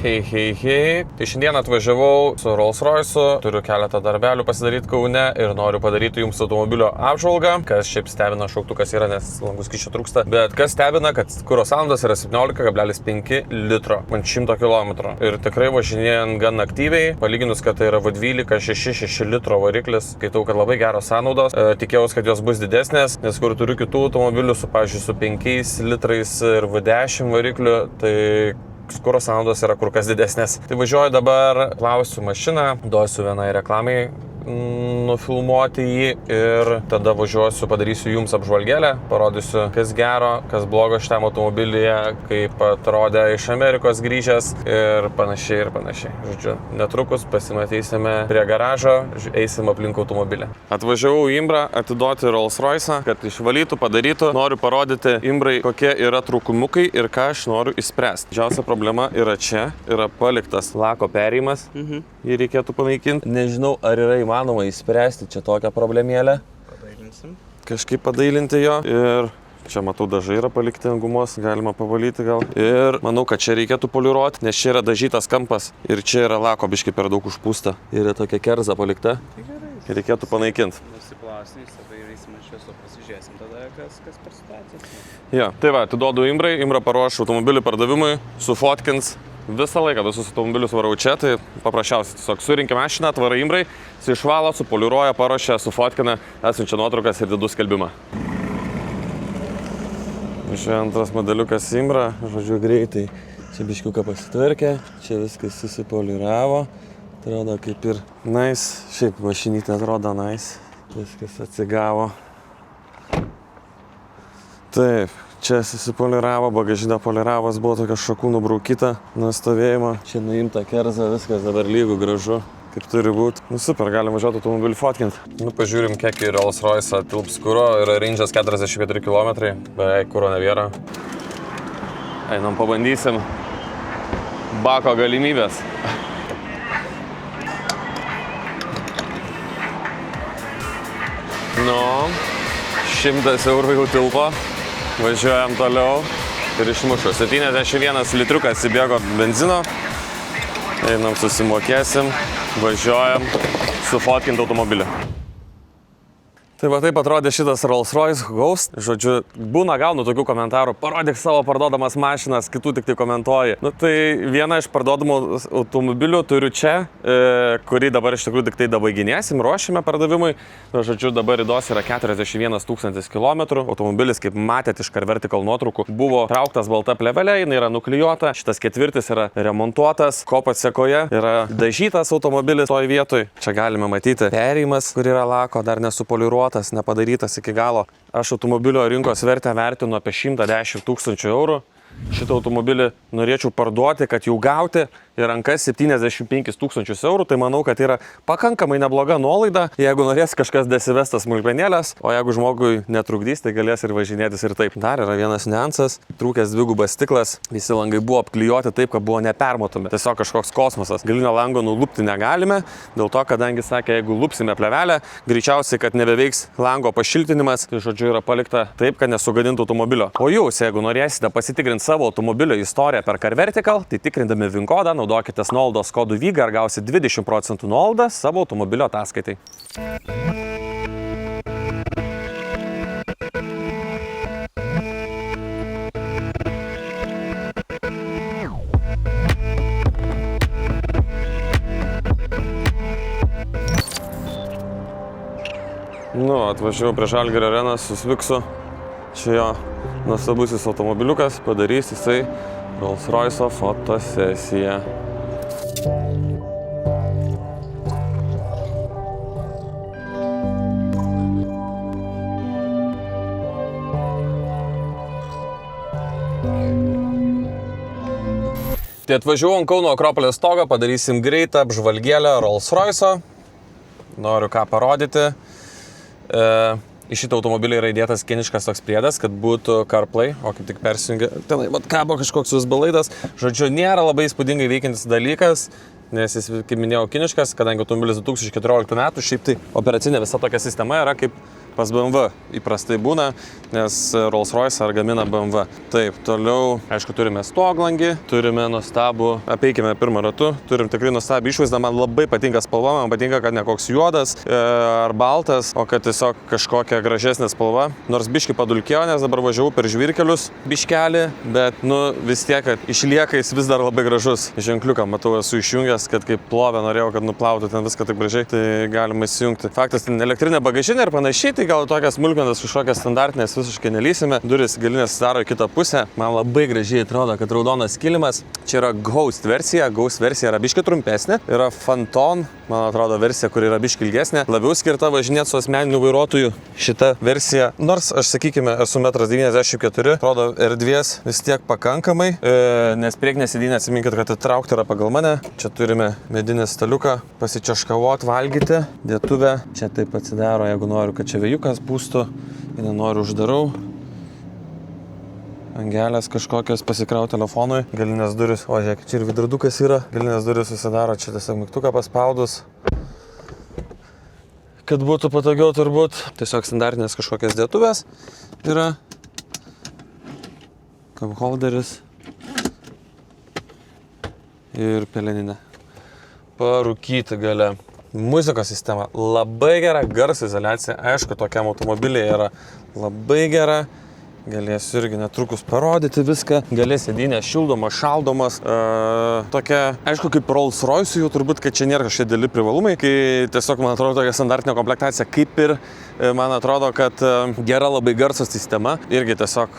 Hei. Tai šiandien atvažiavau su Rolls Royce'u, turiu keletą darbelių pasidaryti Kaune ir noriu padaryti jums automobilio apžvalgą, kas šiaip stebina, šauktukas yra, nes langų skysčio trūksta. Bet kas stebina, kad kuro sąnaudos yra 17,5 litro ant 100 km. Ir tikrai važinėjant gan aktyviai, palyginus, kad tai yra V12 6 litro variklis, skaitau, kad labai geros sąnaudos. Tikėjausi, kad jos bus didesnės, nes kur turiu kitų automobilių su, pavyzdžiui, su 5 litrais ir V10 varikliu, tai kuro sąnaudos yra kur kas didesnės. Tai važiuoju dabar, plausiu mašiną, duosiu vienai reklamai nufilmuoti jį ir tada važiuosiu, padarysiu jums apžvalgėlę, parodysiu, kas gero, kas blogo šitam automobilyje, kaip atrodė iš Amerikos grįžęs ir panašiai. Žodžiu, netrukus pasimatysime prie garažo, eisim aplink automobilį. Atvažiavau į Imbrą atiduoti Rolls Royce'ą, kad išvalytų, padarytų. Noriu parodyti Imbrai, kokie yra trūkumukai ir ką aš noriu išspręsti. Didžiausia problema yra čia, yra paliktas lako perėjimas. Jį reikėtų panaikinti. Nežinau, ar yra įmanoma įspręsti čia tokią problemėlę. Padailinsim. Kažkaip padailinti jo. Ir čia matau dažai yra palikti ant gumos, galima pavalyti gal. Ir manau, kad čia reikėtų poliruoti, nes čia yra dažytas kampas. Ir čia yra lako biškai per daug užpūsta. Ir yra tokia kerza palikta. Tai gerai. Reikėtų panaikinti. Nusiplausnys, tada įreisim iš viso, pasižiūrėsim tada, kas per situacijas. Jo, tai va, atiduodu Imbrai. Imbra paruoš automobilį pardavimui, sufotkins. Visą laiką visus automobilius varau čia, tai paprasčiausiai tiesiog surinkia mašiną, atvarai Imbrai, išvalo, supoliruoja, paruošia, sufotkina, atsiunčia nuotraukas ir dedu skelbimą. Čia antras modeliukas Imbra, žodžiu, greitai. Čia biškiuką pasitvarkė, čia viskas susipoliravo, atrodo kaip ir nice, šiaip mašinytė atrodo nice, viskas atsigavo. Taip. Čia susipoliravo, bagažinė poliravas buvo tokia šakų nubraukyta nuo stovėjimo. Čia nuimta kerza, viskas dabar lygu, gražu, kaip turi būti. Nu super, galim važiuoti automobilį fotkinti. Nu pažiūrim, kiek į Rolls Royce'ą tilps kuro. Yra range'as 44 km, beveik kuro nevėra. Einam pabandysim bako galimybės. Nu, 100 eurų jau tilpo. Važiuojam toliau ir išmušu. 71 litriukas įbėgo benzino. Einam, susimokėsim, važiuojam sufotkinti automobilį. Tai va taip atrodė šitas Rolls Royce Ghost. Žodžiu, būna gaunu tokių komentarų, parodyk savo parduodamas mašinas, kitų tik tai komentuoji. Nu tai viena iš parduodamų automobilių turiu čia, kurį dabar iš tikrųjų tik tai dabaiginėsim, ruošime pardavimui. Žodžiu, dabar ridos yra 41 000 km. Automobilis, kaip matėt iš CarVertical nuotraukų, buvo trauktas balta plėvelė, jinai yra nuklijuota. Šitas ketvirtis yra remontuotas, ko pasekoje yra dažytas automobilis toj vietoj. Čia galime matyti perėjimas, kur yra lako, dar nesupoliruotas, nepadarytas iki galo. Aš automobilio rinkos vertę vertinu apie 110 000 eurų. Šitą automobilį norėčiau parduoti, kad jau gauti į rankas 75 000 eurų, tai manau, kad yra pakankamai nebloga nuolaida, jeigu norės kažkas dasivestas smulkmenėlės, o jeigu žmogui netrukdys, tai galės ir važinėtis ir taip. Dar yra vienas niuansas, trūkęs dvigubas stiklas, visi langai buvo apklijuoti taip, kad buvo nepermatomi, tiesiog kažkoks kosmosas. Galinio lango nulupti negalime, dėl to, kadangi sakė, jeigu lupsime plėvelę, greičiausiai, kad nebeveiks lango pašiltinimas, tai žodžiu yra palikta taip, kad nesugadintų automobilio. O jūs, jeigu norėsite pasitikrinti savo automobilio istoriją per CarVertical, tai tikrindami VIN kodą naudokitės nuolaidos kodu VIGA ir gausit 20% nuolaidą savo automobilio ataskaitai. Nu, atvažiavau prie Žalgirio areną su Sviksu. Čia jo nuostabusis automobiliukas, padarys jisai Rolls Royce'o fotosesiją. Tai atvažiavau ant Kauno Akropolio stogo, padarysim greitą apžvalgėlę Rolls Royce'o. Noriu ką parodyti. Į šitą automobilį yra įdėtas kiniškas toks priedas, kad būtų CarPlay, o kaip tik persijungia, tenai, kabo kažkoks USB laidas. Žodžiu, nėra labai įspūdingai veikiantis dalykas, nes jis, kaip minėjau, kiniškas, kadangi automobilis 2014 metų, šiaip tai operacinė visa tokia sistema yra kaip pas BMW įprastai būna, nes Rolls-Royce ar gamina BMW. Taip, toliau, aišku, turime stoglangį, turime nuostabų, apeikime pirmą ratu, turim tikrai nuostabų išvaizdą, man labai patinka spalva, man patinka, kad ne koks juodas ar baltas, o kad tiesiog kažkokia gražesnė spalva. Nors biški padulkėjo, nes dabar važiavau per žvyrkelius biškelį, bet vis tiek, kad išlieka jis vis dar labai gražus. Ženkliuką matau, esu išjungęs, kad kaip plovę norėjau, kad nuplautų ten viską taip gražiai, tai galima įsijungti. Faktas, ten elektrinė bagažinė ir panašiai, tai gal tokias smulkmenas kažkokias standartinės visiškai nelysime. Duris galinės daro į kitą pusę. Man labai gražiai atrodo, kad raudonas kilimas. Čia yra Ghost versija. Ghost versija yra biški trumpesnė. Yra Phantom, man atrodo, versija, kuri yra biški ilgesnė. Labiau skirta važinėti su asmeniniu vairuotoju. Šita versija, nors aš sakykime, esu 1,94 m, atrodo erdvės vis tiek pakankamai, nes priekinė sėdynė, atsiminkit, kad įtraukti yra pagal mane. Čia turime medinį staliuką, pasičiaškavot, valgyti, dėtuvę. Čia taip atsidaro, jeigu noriu, kad čia vėjukas pūstų. Jei nenoriu, uždarau. Angelės kažkokios pasikrauti telefonui. Galinės duris, o žiūrėk, čia ir vidurdukas yra. Galinės duris susidaro, čia tiesiog mygtuką paspaudus. Kad būtų patogiau turbūt. Tiesiog standartinės kažkokios dėtuvės yra. Cup holderis. Ir peleninė. Parūkyti gale. Muzikos sistema labai gera, garso izoliacija, aišku, tokiam automobiliai yra labai gera. Galėsiu irgi netrukus parodyti viską. Galės sėdynė šildomas, šaldomas. Tokia, aišku, kaip Rolls-Royce jau turbūt, kad čia nėra kažkokie dideli privalumai, kai tiesiog, man atrodo, tokia standartinė komplektacija, kaip ir, man atrodo, kad gera labai garso sistema. Irgi tiesiog,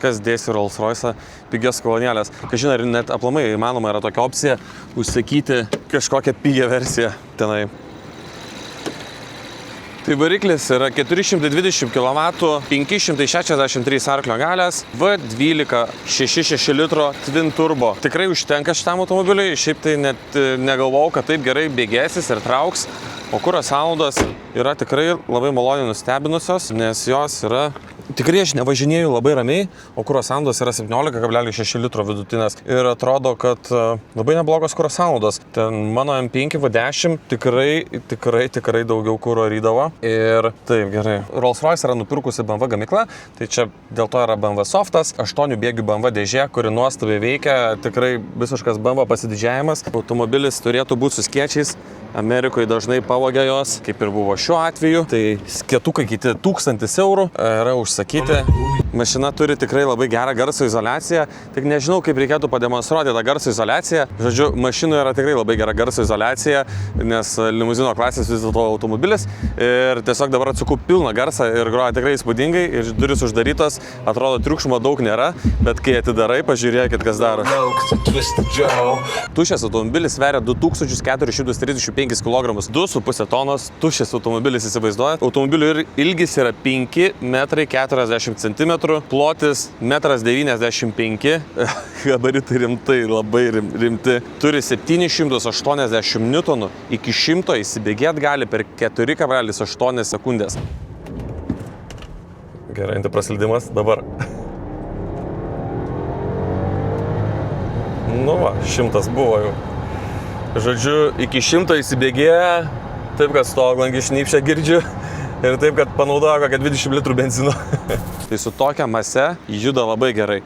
kas dėsi Rolls-Royce, pigios kolonėlės. Kažin, ar net aplamai įmanoma yra tokia opcija užsakyti kažkokią pigią versiją tenai. Tai variklis yra 420 kW, 563 arklio galios, V12 6,6 litro twin turbo. Tikrai užtenka šitam automobiliui, šiaip tai net negalvojau, kad taip gerai bėgėsis ir trauks. O kuro sąnaudos yra tikrai labai maloniai nustebinusios, nes jos yra... Tikrai aš nevažinėjau labai ramiai, o kuro sąnaudos yra 17,6 litro vidutinės. Ir atrodo, kad labai neblogos kuro sąnaudos. Ten mano M5 V10 tikrai daugiau kuro rydavo. Ir taip, gerai. Rolls-Royce yra nupirkusi BMW gamykla, tai čia dėl to yra BMW softas, 8 bėgių BMW dėžė, kuri nuostabiai veikia, tikrai visiškas BMW pasididžiavimas. Automobilis turėtų būti su skėčiais. Amerikoje dažnai pavogia jos, kaip ir buvo šiuo atveju. Tai skėtukai kiti 1000 eurų yra užsakyti. Mašina turi tikrai labai gerą garso izoliaciją. Tik nežinau, kaip reikėtų pademonstruoti tą garso izoliaciją. Žodžiu, mašinoje yra tikrai labai gera garso izoliacija, nes limuzino klasės vis dėlto automobilis. Ir tiesiog dabar atsuku pilną garsą ir groja tikrai įspūdingai. Ir duris uždarytos, atrodo, triukšmo daug nėra, bet kai atidarai, pažiūrėkit, kas daro. Tuščias automobilis sveria 2435 kg, 2,5 tonos, tuščias automobilis, įsivaizduojat. Automobilio ilgis yra 5,40 cm, plotis 1,95 m, gabaritai rimtai, labai rimti. Turi 780 N, iki 100 įsibėgėt gali per 4,8 sekundės. Gerai, prasildimas dabar. Nu va, 100 buvo jau. Žodžiu, iki 100 įsibėgėja, taip, kad stoglangį šnypšę girdžiu ir taip, kad panaudojo kokią 20 litrų benzino. Tai su tokia mase juda labai gerai.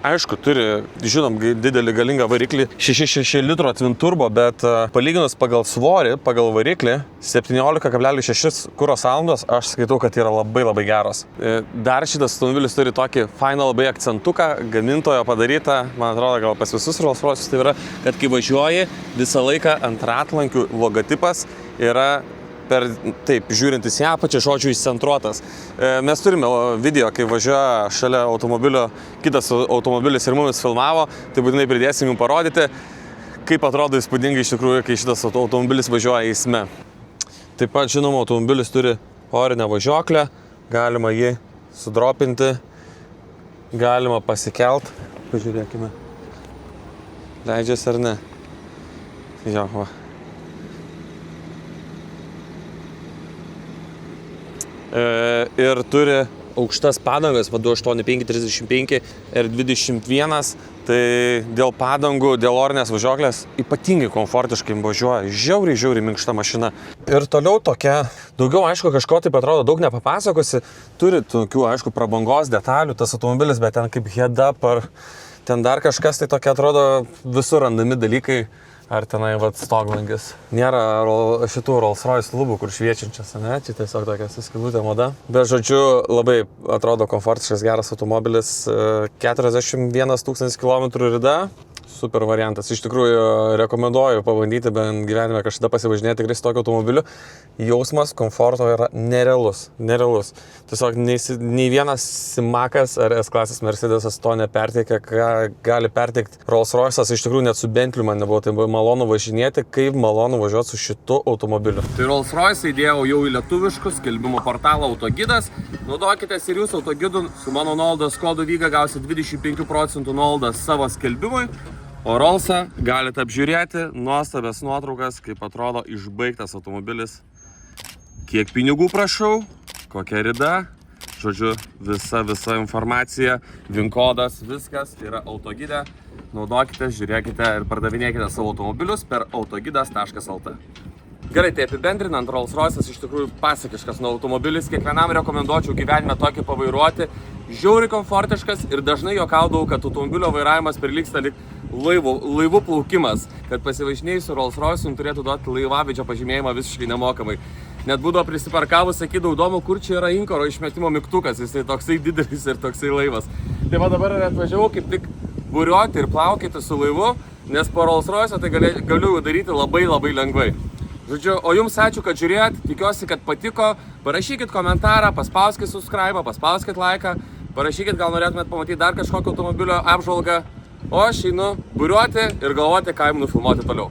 Aišku, turi, žinom, didelį galingą variklį, 6,6 litro twin turbo, bet palyginus pagal svorį, pagal variklį, 17,6 kuro sąnaudos, aš skaitau, kad yra labai geros. Dar šitas automobilis turi tokį fainą labai akcentuką, gamintojo padarytą, man atrodo, gal pas visus Rolls-Royce tai yra, kad kai važiuoji, visą laiką ant ratlankių logotipas yra taip, žiūrintis į apačią, žodžiu, įcentruotas. Mes turime video, kai važiuoja šalia automobilio, kitas automobilis ir mumis filmavo, tai būtinai pridėsim jums parodyti, kaip atrodo įspūdingai iš tikrųjų, kai šitas automobilis važiuoja eisme. Taip pat, žinoma, automobilis turi orinę važiuoklę, galima jį sudropinti, galima pasikelt. Pažiūrėkime, leidžiasi ar ne. Jo, va. Ir turi aukštas padangas, 285, 35 ir 21, tai dėl padangų, dėl orinės važiuoklės ypatingai komfortiškai važiuoja, žiauriai minkšta mašina. Ir toliau tokia, daugiau aišku kažko taip atrodo, daug nepapasakosi, turi tokių aišku prabangos detalių tas automobilis, bet ten kaip head-up ar ten dar kažkas, tai tokia atrodo visur randami dalykai. Ar tenai stoglangis. Nėra šitų Rolls-Royce lubų, kur šviečiančias, ne? Čia tiesiog tokia suskilutė moda. Bet žodžiu, labai atrodo komfortiškas, geras automobilis. 41 000 km rida. Super variantas. Iš tikrųjų, rekomenduoju pabandyti bent gyvenime kažkada pasivažinėti tikrai su tokiu automobiliu. Jausmas komforto yra nerealus. Tiesiog nei vienas Simakas ar S-klasės Mercedesas to neperteikia, ką gali perteikti Rolls-Royce'as. Iš tikrųjų, net su Bentliu man nebuvo. Tai buvo malonu važinėti, kaip malonu važiuoti su šitu automobiliu. Tai Rolls-Royce įdėjau jau į lietuviškus skelbimų portalą Autogidas. Naudokitės ir jūs Autogidų su mano nuolaidos kodu VYGA gausit 25% nuolaidą savo skelbimui. O Rollsą galite apžiūrėti nuostabias nuotraukas, kaip atrodo išbaigtas automobilis. Kiek pinigų prašau, kokia rida, žodžiu, visa informacija, VIN kodas, viskas yra Autogide. Naudokite, žiūrėkite ir pardavinėkite savo automobilius per autogidas.lt. Gerai, tai apibendrinant, Rolls-Royce'as iš tikrųjų pasakiškas automobilis, kiekvienam rekomenduočiau gyvenime tokį pavairuoti. Žiauriai komfortiškas ir dažnai juokaudavau, kad automobilio vairavimas prilygsta lyg laivų plaukimas, kad pasivažinėjus su Rolls-Royce'u turėtų duoti laivavedžio pažymėjimą visiškai nemokamai. Net būdavo prisiparkavus, sakydavau, įdomu, kur čia yra inkaro išmetimo mygtukas, jisai toksai didelis ir toksai laivas. Tai va dabar atvažiavau kaip tik buriuoti ir plaukėti su laivu, nes po Rolls-Royce'o tai galiu daryti labai lengvai. Žodžiu, o jums ačiū, kad žiūrėjot, tikiuosi, kad patiko, parašykit komentarą, paspauskit subscribe, paspauskit laiką, parašykit, gal norėtumėt pamatyti dar kažkokio automobilio apžvalgą, o aš einu buriuoti ir galvoti, ką jums nufilmuoti toliau.